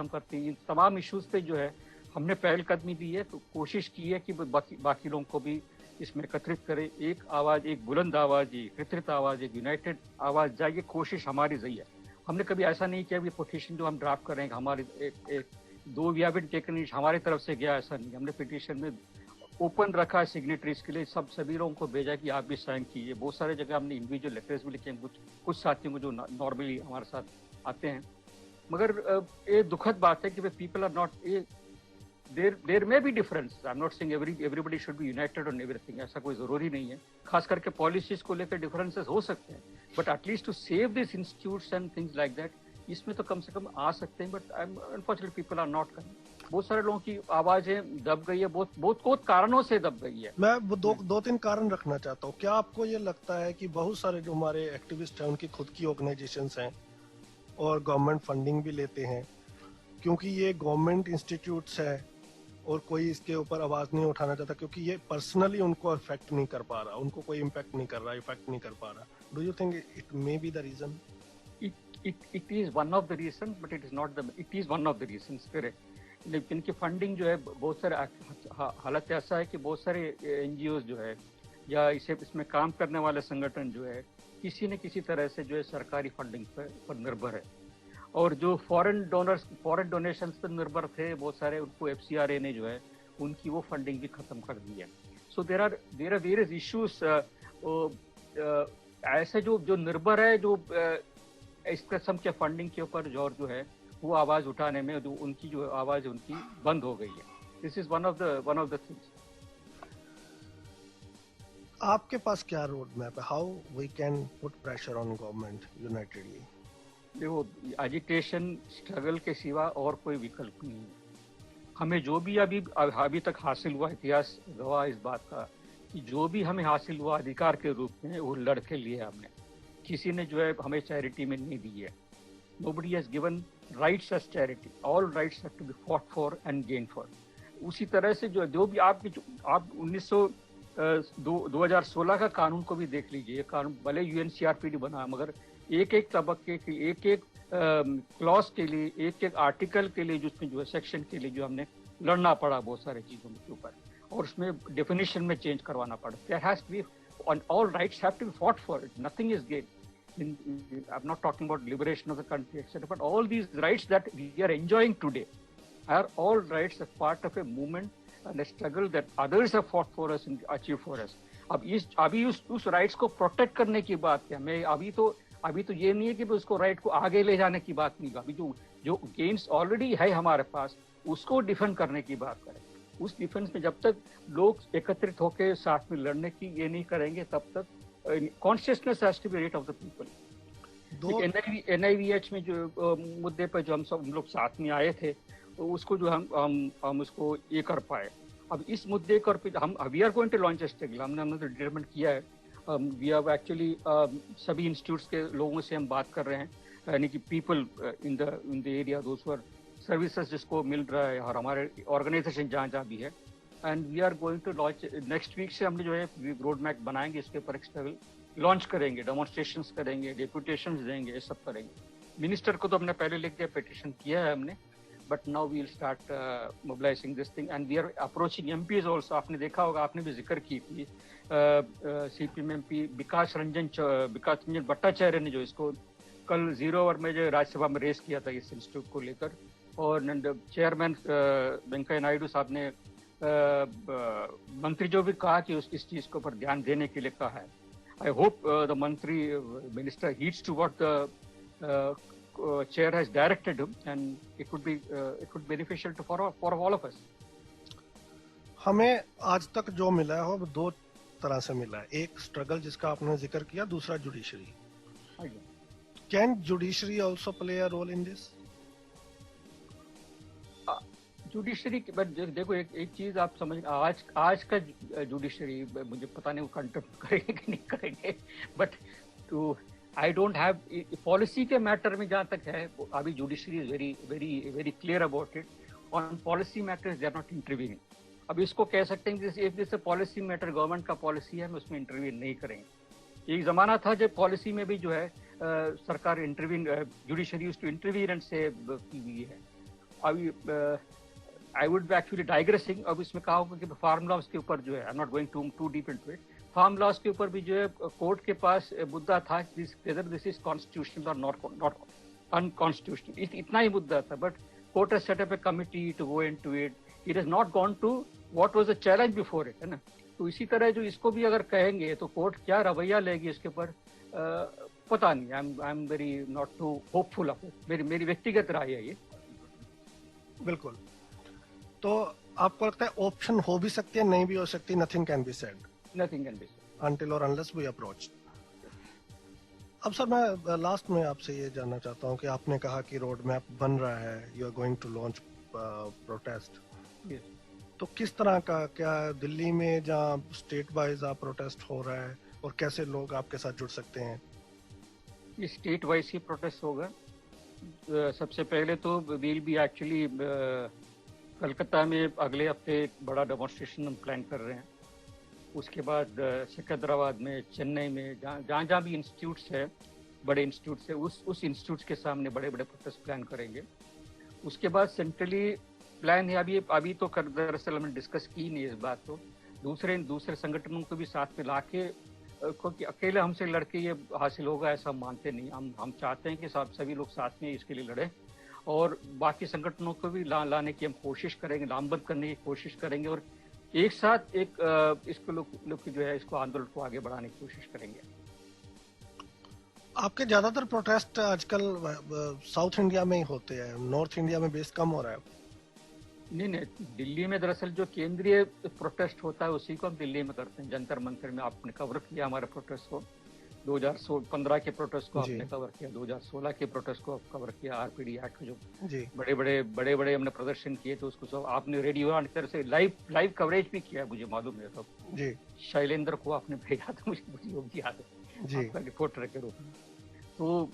करते हैं इन तमाम इश्यूज पे जो है हमने पहलकदमी दी है, तो कोशिश की है कि बाकी लोगों को भी इसमें एकत्रित करें, एक आवाज, एक बुलंद आवाज, एक एकत्रित आवाज, एक यूनाइटेड आवाज जाए, ये कोशिश हमारी रही है। हमने कभी ऐसा नहीं किया कि पिटीशन जो हम ड्राफ्ट कर रहे हैं हमारे एक दो वी हैव बीन टेकन हमारी तरफ से गया, ऐसा नहीं। हमने पिटीशन में ओपन रखा है सिग्नेटरीज के लिए, सभी लोगों को भेजा कि आप भी साइन कीजिए। बहुत सारे जगह हमने इंडिविजुअल लेटर्स भी लिखे हैं कुछ साथियों को जो नॉर्मली हमारे साथ आते हैं। मगर ये दुखद बात है कि people are not, there may be difference, I am not saying everybody should be united on everything, ऐसा कोई जरूरी नहीं है। खास करके पॉलिसीज को लेकर डिफरेंसेस हो सकते हैं, but at least to save this institutes and things like that, इसमें तो कम से कम आ सकते हैं। But unfortunately people are not coming. बहुत सारे लोगों की आवाजें दब गई है, बहुत कारणों से दब गई है। मैं दो तीन कारण रखना चाहता हूँ। क्या आपको ये लगता है कि बहुत सारे जो हमारे एक्टिविस्ट हैं उनकी खुद की ऑर्गेनाइजेशंस हैं और गवर्नमेंट फंडिंग भी लेते हैं, क्योंकि ये गवर्नमेंट इंस्टीट्यूट्स है और कोई इसके ऊपर आवाज नहीं उठाना चाहता, क्योंकि ये पर्सनली उनको अफेक्ट नहीं कर पा रहा, उनको कोई इम्पैक्ट नहीं कर रहा, इफेक्ट नहीं कर पा रहा? Do you think it may be the reason? It is one of the reason, but it is one of the reason. लेकिन इनकी फंडिंग जो है, बहुत सारे हालत ऐसा है कि बहुत सारे एनजीओज जो है या इसमें काम करने वाले संगठन जो है किसी न किसी तरह से जो है सरकारी फंडिंग पर निर्भर है, और जो फॉरेन डोनेशंस पर निर्भर थे बहुत सारे, उनको एफसीआरए ने जो है उनकी वो फंडिंग भी खत्म कर दी है। So there are various issues ऐसे जो निर्भर है, जो इस किस्म के फंडिंग के ऊपर जो है वो आवाज उठाने में, जो उनकी जो आवाज उनकी बंद हो गई है। This is one of the things. आपके पास क्या रोड मैप है? How we can put pressure on government unitedly? देखो, एजिटेशन, स्ट्रगल के सिवा और कोई विकल्प नहीं है। हमें जो भी अभी तक हासिल हुआ, इतिहास गवाह इस बात का कि जो भी हमें हासिल हुआ अधिकार के रूप में, वो लड़के लिए हमने। किसी ने जो है हमें चैरिटी में नहीं दी है। Nobody has given rights as charity. All rights have to be fought for and gained for. उसी तरह से जो भी आप 19 2016 का कानून को भी देख लीजिए। ये कानून भले यूएनसीआरपीडी बना, मगर एक एक तबक्के की, एक एक क्लॉज के लिए, एक एक आर्टिकल के लिए, जिसमें जो है सेक्शन के लिए जो हमने लड़ना पड़ा बहुत सारे चीजों के ऊपर, और उसमें डेफिनेशन में चेंज करवाना पड़ा। There has to be, all rights have to be fought for it, nothing is gain. I'm not talking about liberation of the country, etc., but all these rights that we are enjoying today are all rights as part of a movement and a struggle that others have fought for us and achieved for us. अभी उस rights को protect करने की बात है। मैं अभी तो ये नहीं है कि उसको राइट को आगे ले जाने की बात नहीं, अभी जो गेन्स ऑलरेडी है हमारे पास, उसको डिफेंड करने की बात करें। उस डिफेंस में जब तक लोग एकत्रित होकर साथ में लड़ने की ये नहीं करेंगे, तब तक consciousness has to be rate of the people. NIVH में जो मुद्दे पर जो हम लोग साथ में आए थे, तो उसको जो हम उसको ये कर पाए। अब इस मुद्दे पर हम we are going to launch a struggle, हमने डिटरमिन किया है। वी हैव एक्चुअली सभी इंस्टीट्यूट्स के लोगों से हम बात कर रहे हैं, यानी कि people in the area, those for services जिसको मिल रहा है, और हमारे ऑर्गेनाइजेशन जहाँ भी है। And we are going to launch next week से, हमने जो है रोड मैप बनाएंगे, इसके ऊपर एक स्ट्रगल लॉन्च करेंगे, डेमोन्स्ट्रेशंस करेंगे, डेपुटेशंस देंगे, ये सब करेंगे। मिनिस्टर को तो हमने पहले लिख दिया, पिटिशन किया है हमने, but now we will start mobilising this thing and we are approaching MPs also. आपने देखा होगा, आपने भी जिक्र की थी, CPM MP विकास रंजन भट्टाचार्य ने जो इसको कल 0 आवर में जो राज्यसभा में रेस किया था इस इंस्टीट्यूट को लेकर, और चेयरमैन वेंकैया नायडू साहब ने मंत्री जो भी कहा कि इस चीज के ऊपर ध्यान देने के लिए कहा है। आई होप द मंत्री minister heeds to what the chair has directed him, and it would be beneficial for all of us. हमें आज तक जो मिला है वो दो तरह से मिला है, एक स्ट्रगल जिसका आपने जिक्र किया, दूसरा judiciary. Can judiciary also play a role in this? Judiciary, देखो एक चीज आप समझ, आज का जुडिशरी मुझे पता नहीं वो कंटेम्प्ट करेंगे कि नहीं करेंगे, but to I don't have policy के मैटर में जहां तक है, अभी judiciary is very very very clear about it. On policy matters they are not intervening. अब इसको कह सकते हैं कि if this policy matter government का पॉलिसी है, हम उसमें इंटरवीन नहीं करेंगे। एक जमाना था जब पॉलिसी में भी जो है सरकार intervene, judiciary used to intervene and से की हुई है। अभी I would be actually digressing, अब इसमें कहा होगा कि फार्म लॉज के ऊपर जो है, I am not going to deep into it, farm laws के ऊपर भी जो है कोर्ट के पास मुद्दा था वेदर दिस इज कॉन्स्टिट्यूशनल और नॉट अनकॉन्स्टिट्यूशनल, इतना ही मुद्दा था। But court has set up a committee to go into it, it has not gone to what was the challenge before it, है ना। तो इसी तरह जो इसको भी अगर कहेंगे तो कोर्ट क्या रवैया लेगी इसके ऊपर, पता नहीं। I am very not too hopeful of it, मेरी व्यक्तिगत राय है ये। बिल्कुल। तो आपको लगता है ऑप्शन हो भी सकती है, नहीं भी हो सकती, nothing can be said? Nothing can be said. Until or unless we approach. अब सर मैं लास्ट में आपसे ये जानना चाहता हूँ कि आपने कहा कि रोड मैप बन रहा है, you are going to launch protest. तो किस तरह का, क्या दिल्ली में जहाँ स्टेट वाइज आप प्रोटेस्ट हो रहा है, और कैसे लोग आपके साथ जुड़ सकते हैं? ये स्टेट वाइज ही प्रोटेस्ट होगा। सबसे पहले तो वील बी एक्चुअली कलकत्ता में अगले हफ्ते एक बड़ा डेमोन्स्ट्रेशन हम प्लान कर रहे हैं। उसके बाद सिकंदराबाद में, चेन्नई में, जहाँ भी इंस्टीट्यूट्स है, बड़े इंस्टीट्यूट्स है, उस इंस्टीट्यूट्स के सामने बड़े बड़े प्रोटेस्ट प्लान करेंगे। उसके बाद सेंट्रली प्लान है, अभी तो दरअसल हमने डिस्कस की नहीं इस बात को, दूसरे संगठनों को भी साथ में लाके, क्योंकि अकेले हमसे लड़के ये हासिल होगा ऐसा हम मानते नहीं। हम चाहते हैं कि सभी लोग साथ में इसके लिए लड़े, और बाकी संगठनों को भी लाने की हम कोशिश करेंगे, लामबंद करने की कोशिश करेंगे, और एक साथ इसको लोग जो है इसको आंदोलन को आगे बढ़ाने की कोशिश करेंगे। आपके ज्यादातर प्रोटेस्ट आजकल साउथ इंडिया में ही होते हैं, नॉर्थ इंडिया में बेस कम हो रहा है? नहीं, दिल्ली में दरअसल जो केंद्रीय प्रोटेस्ट होता है उसी को हम दिल्ली में करते हैं, जंतर मंतर में। आपने कवर किया हमारे प्रोटेस्ट को, 2015 के प्रोटेस्ट को आपने कवर किया, 2016 के प्रोटेस्ट को कवर किया, RPD एक्ट जो बड़े बड़े हमने प्रदर्शन किए थे, उसको सब आपने रेडियो की तरह से लाइव कवरेज भी किया, मुझे मालूम है। तो शैलेंद्र को आपने भेजा था, मुझे वो भी याद है, आपका रिपोर्टर के रूप में। तो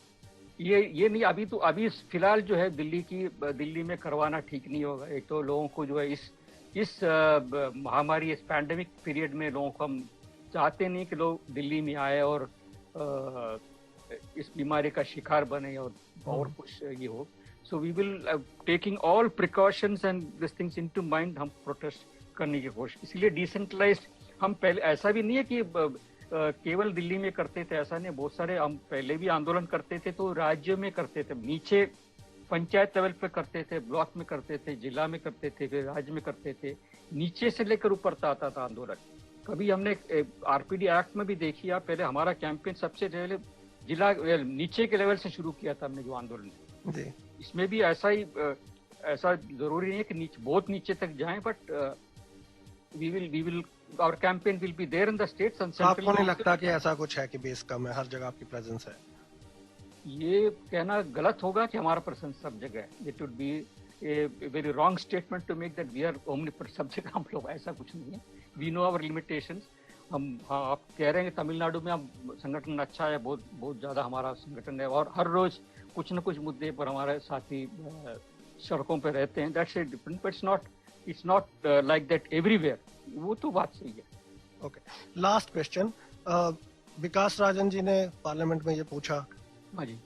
ये नहीं, अभी फिलहाल जो है दिल्ली में करवाना ठीक नहीं होगा। एक तो लोगों को जो है इस महामारी, इस पैंडेमिक पीरियड में लोगों को हम चाहते नहीं कि लोग दिल्ली में आए और इस बीमारी का शिकार बने और कुछ ये हो. So we will taking all precautions and this things into mind हम प्रोटेस्ट करने की कोशिश. इसलिए डिसेंट्रलाइज्ड हम पहले, ऐसा भी नहीं है कि केवल दिल्ली में करते थे, ऐसा नहीं. बहुत सारे हम पहले भी आंदोलन करते थे तो राज्य में करते थे, नीचे पंचायत लेवल पे करते थे, ब्लॉक में करते थे, जिला में करते थे, फिर राज्य में करते थे. नीचे से लेकर ऊपर तक आता था आंदोलन. कभी हमने आरपीडी एक्ट में भी देखी आप, पहले हमारा कैंपेन सबसे पहले जिला नीचे के लेवल से शुरू किया था हमने जो आंदोलन. इसमें भी ऐसा जरूरी नहीं है कि बहुत नीचे तक जाएं, but we will our campaign will be there in the states and central. आपको नहीं लगता कि ऐसा कुछ है कि बेस कम है, हर जगह आपकी प्रेजेंस है? ये कहना गलत होगा कि हमारा प्रेजेंस सब जगह है. It would be a very wrong statement to make that we are omni सब जगह हम लोग. ऐसा कुछ नहीं है. We know our limitations. हाँ, आप कह रहे हैं कि तमिलनाडु में अब संगठन अच्छा है, बहुत ज्यादा हमारा संगठन है और हर रोज कुछ न कुछ मुद्दे पर हमारे साथी सड़कों पे रहते हैं. That's different, but it's not like that everywhere. वो तो बात सही है. Okay, last question. Vikas Rajan ji ने पार्लियामेंट में ये पूछा. हाँ जी.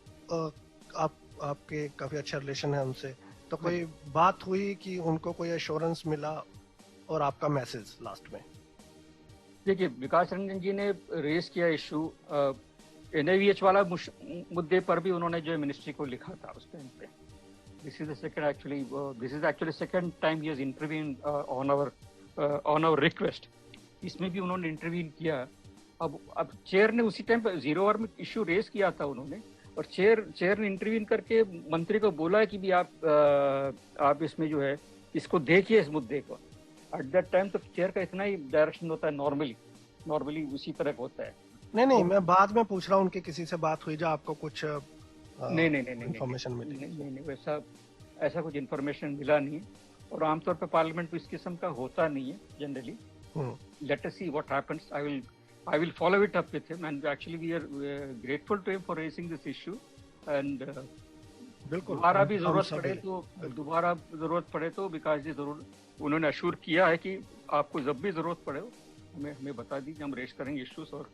आपके काफी अच्छा रिलेशन है उनसे, तो कोई बात हुई कि उनको कोई एश्योरेंस मिला और आपका मैसेज लास्ट में? देखिए, विकास रंजन जी ने रेस किया इशू NIVH वाला मुद्दे पर भी. उन्होंने जो मिनिस्ट्री को लिखा था उस टाइम पे. This is actually second time he has intervene on our request. इसमें भी उन्होंने इंटरवीन किया. अब चेयर ने उसी टाइम पे 0 आवर में इशू रेस किया था उन्होंने, और चेयर ने इंटरवीन करके मंत्री को बोला कि भी आप इसमें जो है इसको देखिए इस मुद्दे को. एट दैट टाइम तो चेयर का इतना ही डायरेक्शन होता है नॉर्मली उसी तरह होता है. नहीं, मैं बाद में पूछ रहा हूँ उनकी किसी से बात हुई जो आपको कुछ नहीं इन्फॉर्मेशन मिली? नहीं, ऐसा कुछ इन्फॉर्मेशन मिला नहीं है. और आमतौर पर पार्लियामेंट में इस किस्म का होता नहीं है generally. Let us see what happens. I will follow it up with him, and actually we are grateful to him for raising this issue. And बिल्कुल, दोबारा भी जरूरत पड़े तो विकास जी जरूर उन्होंने अश्योर किया है कि आपको जब भी जरूरत पड़े हमें बता दीजिए, हम रेस करेंगे इश्यूज और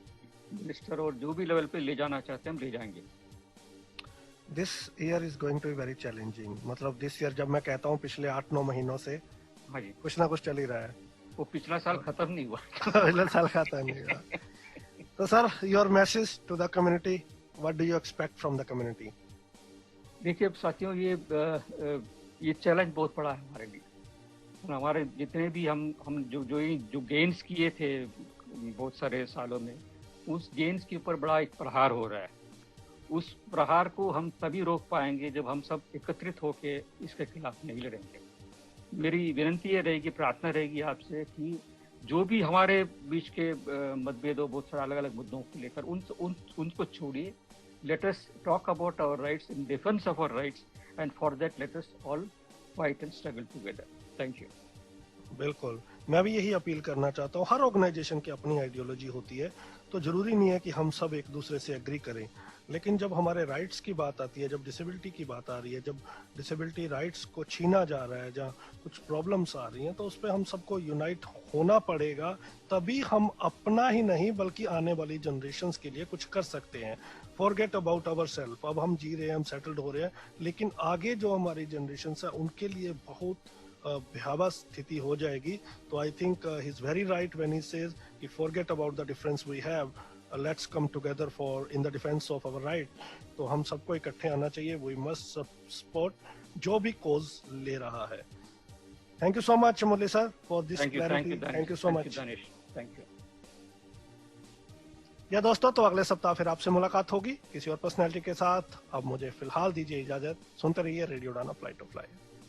मिनिस्टर और जो भी लेवल पे ले जाना चाहते हैं हम ले जाएंगे. This year is going to be very challenging. मतलब दिस ईयर जब मैं कहता हूँ पिछले 8-9 महीनों से, हाँ जी, कुछ ना कुछ चल ही रहा है. वो पिछला साल खत्म नहीं हुआ. पिछला साल खत्म नहीं हुआ. तो sir, your message to the community, what do you expect from the community? देखिए अब साथियों, ये चैलेंज बहुत बड़ा है हमारे लिए. हमारे जितने भी हम जो गेन्स किए थे बहुत सारे सालों में, उस गेन्स के ऊपर बड़ा एक प्रहार हो रहा है. उस प्रहार को हम तभी रोक पाएंगे जब हम सब एकत्रित होके इसके खिलाफ नहीं लड़ेंगे. मेरी विनती ये रहेगी, प्रार्थना रहेगी आपसे कि जो भी हमारे बीच के मतभेद हो बहुत सारे अलग अलग मुद्दों को लेकर, उनको छोड़िए. Let us talk about our rights, in defence of our rights, and for that let us all fight and struggle together. Thank you. बिल्कुल, मैं भी यही अपील करना चाहता हूँ. हर ऑर्गेनाइजेशन की अपनी आइडियोलॉजी होती है, तो जरूरी नहीं है कि हम सब एक दूसरे से एग्री करें. लेकिन जब हमारे राइट्स की बात आती है, जब डिसेबिलिटी की बात आ रही है, जब डिसेबिलिटी राइट्स को छीना जा रहा है, जहाँ कुछ प्रॉब्लम्स आ रही हैं, तो उस पर हम सबको यूनाइट होना पड़ेगा. तभी हम अपना ही नहीं बल्कि आने वाली जनरेशन्स के लिए कुछ कर सकते हैं. Forget about our self. अब हम जी रहे हैं, हम सेटल्ड हो रहे हैं, लेकिन आगे जो हमारी जनरेशन्स है उनके लिए बहुत भयावह स्थिति हो जाएगी. तो I think he is very right when he says कि forget about the difference we have, let's come together for in the defence of our right. तो हम सबको इकट्ठे आना चाहिए. वी मस्ट सपोर्ट जो भी कोज ले रहा है. Thank you so much Murali sir for this clarity. Thank you so much. Thank you. या दोस्तों, तो अगले सप्ताह फिर आपसे मुलाकात होगी किसी और पर्सनैलिटी के साथ. अब मुझे फिलहाल दीजिए इजाजत. सुनते रहिए रेडियो उड़ान फ्लाई टू फ्लाई.